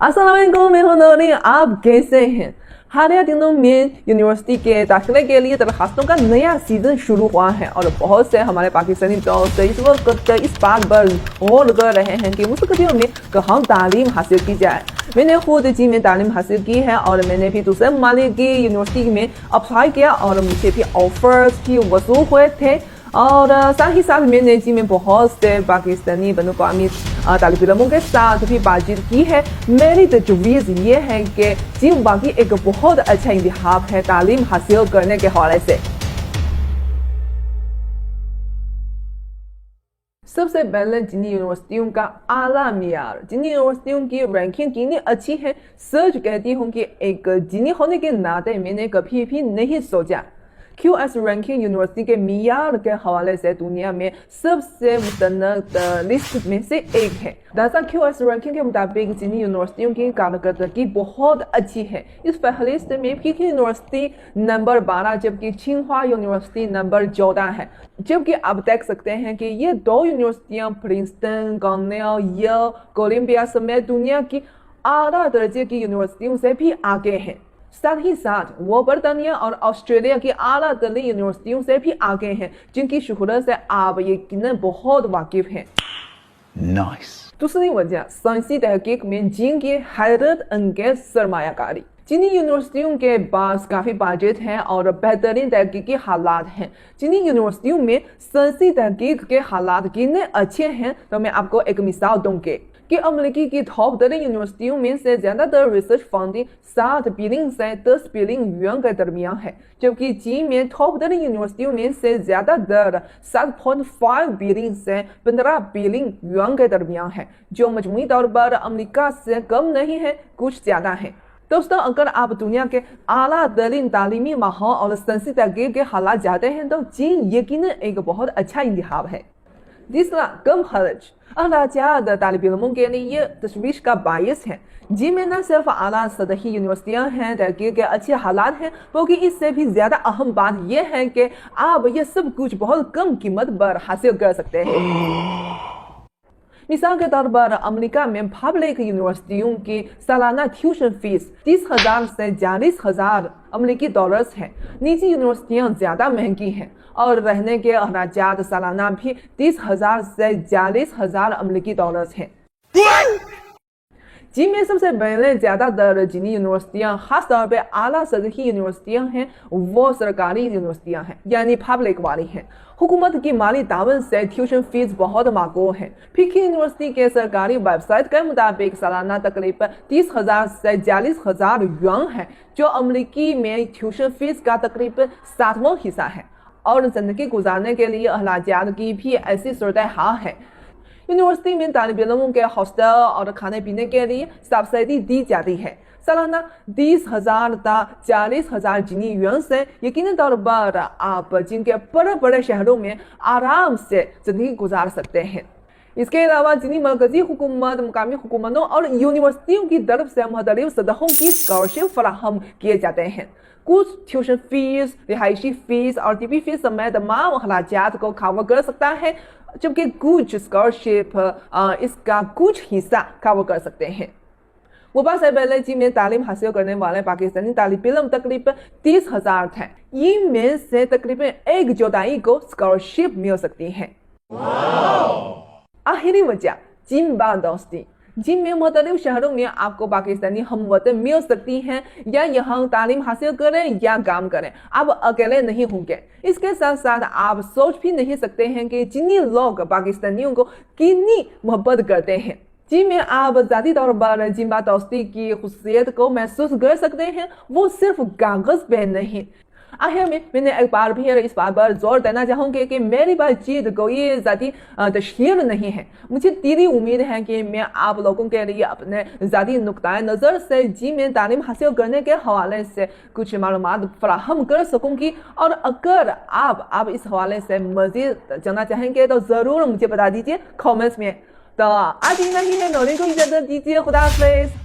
अस्सलामुअलैकुम, मैं हूं नौरी। आप कैसे हैं? हालिया दिनों में यूनिवर्सिटी के दाखिले के लिए दरखास्तों का नया सीजन शुरू हुआ है और बहुत से हमारे पाकिस्तानी दोस्त इस वक्त इस बात पर गौर कर रहे हैं कि मुस्तकबिल में कहाँ तालीम हासिल की जाए। मैंने खुद जी में तालीम हासिल की है और मैंने भी दूसरे ममालिक की यूनिवर्सिटी में अप्लाई किया और मुझे भी ऑफर्स भी वसूल हुए थे। और साथ ही साथ मैंने जी में बहुत से पाकिस्तानी बनोकामी तालिब इल्मों के साथ भी बातचीत की है। मेरी तजवीज़ ये है कि जी बाकी एक बहुत अच्छा इंतखाब है तालीम हासिल करने के हवाले से। सबसे पहले जिन यूनिवर्सिटियों का आला मियार, जिन यूनिवर्सिटियों की रैंकिंग कितनी अच्छी है, सच कहती हूँ कि एक जिनी होने के नाते मैंने कभी भी नहीं सोचा। QS रैंकिंग यूनिवर्सिटी के मियार के हवाले से दुनिया में सबसे मुस्तनद लिस्ट में से एक है। दरअसल QS रैंकिंग के मुताबिक जिन यूनिवर्सिटियों की कारकर्दगी बहुत अच्छी है। इस फहरिस्त में पीकिंग यूनिवर्सिटी नंबर 12 जबकि छिंगहुआ यूनिवर्सिटी नंबर 14 है। जबकि आप देख सकते हैं कि ये दो यूनिवर्सिटियां प्रिंसटन, कॉर्नेल, येल, कोलंबिया समेत दुनिया की आला दर्जे की यूनिवर्सिटियों से भी आगे हैं। साथ ही साथ वो बर्तानिया और ऑस्ट्रेलिया की आला तरीन यूनिवर्सिटियों से भी आगे हैं, जिनकी शुहरत से आप यकीनन बहुत वाकिफ हैं। Nice. दूसरी वजह साइंसी तहकीक में जिनकी हैरत अंगेज सरमायाकारी। चीनी यूनिवर्सिटियों के पास काफ़ी बजट है और बेहतरीन तहकीकी हालात हैं। चीनी यूनिवर्सिटियों में साइंसी तहकीक के हालात कितने अच्छे हैं तो मैं आपको एक मिसाल दूंगी कि अमेरिकी की टॉप 10 यूनिवर्सिटियों में से ज़्यादातर रिसर्च फंडिंग 7 बिलियन से 10 बिलियन युआन के दरमियान है, जबकि चीन में टॉप 10 यूनिवर्सिटियों में से ज़्यादातर 7.5 बिलियन से 15 बिलियन युआन के दरमियान है, जो मजमूई तौर पर अमेरिका से कम नहीं है, कुछ ज़्यादा है। दोस्तों, अगर आप दुनिया के आला तरीन तालीमी माहौल और साइंसी तहकीक के हालात चाहते हैं तो चीन यकीनन एक बहुत अच्छा इंतखाब है। तीसरा, कम खर्च। अखराजात तालिब इल्मों के लिए ये तशवीश का बायस है। जी में न सिर्फ आला सतही यूनिवर्सिटियां हैं, तहकीक के अच्छे हालात हैं, बल्कि इससे भी ज़्यादा अहम बात यह है कि आप ये सब कुछ बहुत कम कीमत पर हासिल कर सकते हैं। मिसाल के तौर पर अमेरिका में पब्लिक यूनिवर्सिटियों की सालाना ट्यूशन फीस 30,000 से 40,000 अमेरिकी डॉलर्स है। निजी यूनिवर्सिटियां ज़्यादा महंगी हैं और रहने के अखराजात सालाना भी 30,000 से 40,000 अमेरिकी डॉलर्स हैं। चीन में सबसे पहले ज़्यादातर जिनी यूनिवर्सिटियां खासतौर पर आला सतही यूनिवर्सिटियां हैं वो सरकारी यूनिवर्सिटियां हैं, यानी पब्लिक वाली हैं। हुकूमत की माली तावन से ट्यूशन फीस बहुत माकूल है। पीकिंग यूनिवर्सिटी के सरकारी वेबसाइट के मुताबिक सालाना तकरीबन 30,000 से 40,000 युआन है, जो अमेरिकी में ट्यूशन फीस का तकरीबन 7वां हिस्सा है। और जिंदगी गुजारने के लिए अखराजात की भी ऐसी सूरत हाल है। यूनिवर्सिटी में तालिब इल्मों के हॉस्टल और खाने पीने के लिए सब्सिडी दी जाती है। सालाना 30,000 ता 40,000 चीनी युआन से यकीनी तौर पर आप जिनके बड़े बड़े शहरों में आराम से जिंदगी गुजार सकते हैं। इसके अलावा चीनी मरकजी हुकूमत, मुकामी हुकूमतों और यूनिवर्सिटियों की तरफ से मुख्तलिफ सतहों की स्कॉलरशिप फराहम किए जाते हैं। कुछ ट्यूशन फीस, रिहायशी फीस और टीपी फीस समेत तमाम अखराजात को कवर कर सकता है, जबकि कुछ स्कॉलरशिप इसका कुछ हिस्सा कवर कर सकते हैं। वबा से पहले जी में तालीम हासिल करने वाले पाकिस्तानी तालिब इल्म तकरीबन 30,000 थे। इनमें से तकरीबन 1/4 को स्कॉलरशिप मिल सकती है। आखिरी वजह, जिन दोस्ती। जिन में मुख्तलिफ शहरों में आपको पाकिस्तानी हमवतन मिल सकती हैं, या यहाँ तालीम हासिल करें या काम करें, आप अकेले नहीं होंगे। इसके साथ साथ आप सोच भी नहीं सकते हैं कि जिन्हीं लोग पाकिस्तानियों को कितनी मोहब्बत करते हैं। जी में आप ज़ाती तौर पर जिन दोस्ती की खुशियत को महसूस कर सकते हैं, वो सिर्फ कागज़ पे नहीं। आखिर में मैंने एक बार भी इस बात पर जोर देना चाहूँगी कि मेरी बातचीत कोई ज़ाती तशहीर नहीं है। मुझे पूरी उम्मीद है कि मैं आप लोगों के लिए अपने ज़ाती नुक्ता नज़र से जी में तालीम हासिल करने के हवाले से कुछ मालूमात फराहम कर सकूँगी। और अगर आप इस हवाले से मज़ीद जानना चाहेंगे तो ज़रूर मुझे बता दीजिए कॉमेंट्स में। तो आज इतना ही है, नौरी को इजाज़त दीजिए। खुदा हाफ़िज़।